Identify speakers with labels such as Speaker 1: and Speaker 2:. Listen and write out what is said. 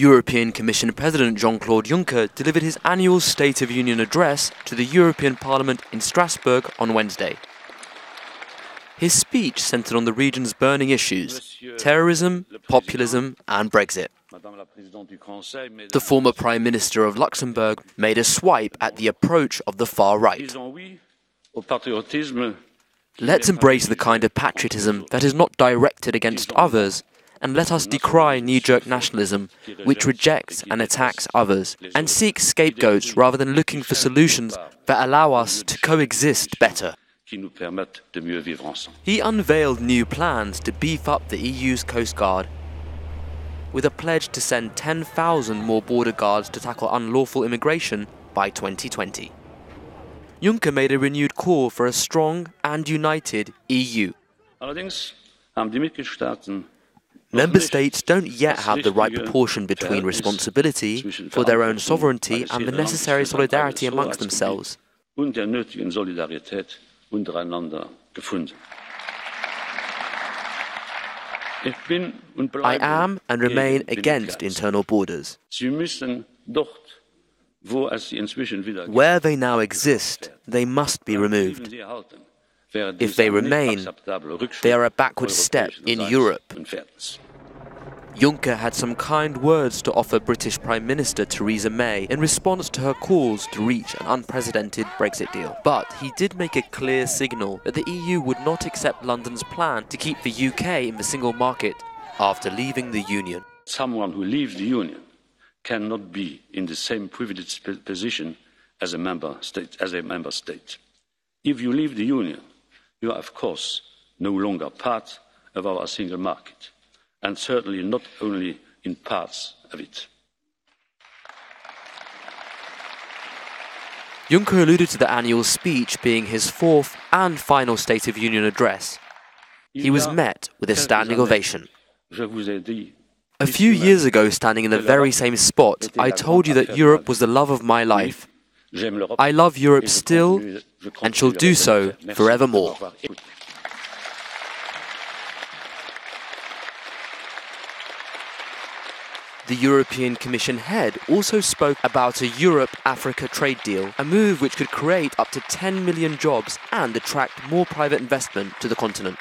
Speaker 1: European Commission President Jean-Claude Juncker delivered his annual State of Union address to the European Parliament in Strasbourg on Wednesday. His speech centred on the region's burning issues: terrorism, populism and Brexit. The former Prime Minister of Luxembourg made a swipe at the approach of the far right. Let's embrace the kind of patriotism that is not directed against others, and let us decry knee-jerk nationalism, which rejects and attacks others, and seek scapegoats rather than looking for solutions that allow us to coexist better. He unveiled new plans to beef up the EU's Coast Guard, with a pledge to send 10,000 more border guards to tackle unlawful immigration by 2020. Juncker made a renewed call for a strong and united EU. Member states don't yet have the right proportion between responsibility for their own sovereignty and the necessary solidarity amongst themselves. I am and remain against internal borders. Where they now exist, they must be removed. If they remain, they are a backward step in Europe. Juncker had some kind words to offer British Prime Minister Theresa May in response to her calls to reach an unprecedented Brexit deal. But he did make a clear signal that the EU would not accept London's plan to keep the UK in the single market after leaving the Union.
Speaker 2: Someone who leaves the Union cannot be in the same privileged position as a member state. If you leave the Union, you are, of course, no longer part of our single market, and certainly not only in parts of it.
Speaker 1: Juncker alluded to the annual speech being his fourth and final State of Union address. He was met with a standing ovation. A few years ago, standing in the very same spot, I told you that Europe was the love of my life. I love Europe still and shall do so forevermore. The European Commission head also spoke about a Europe-Africa trade deal, a move which could create up to 10 million jobs and attract more private investment to the continent.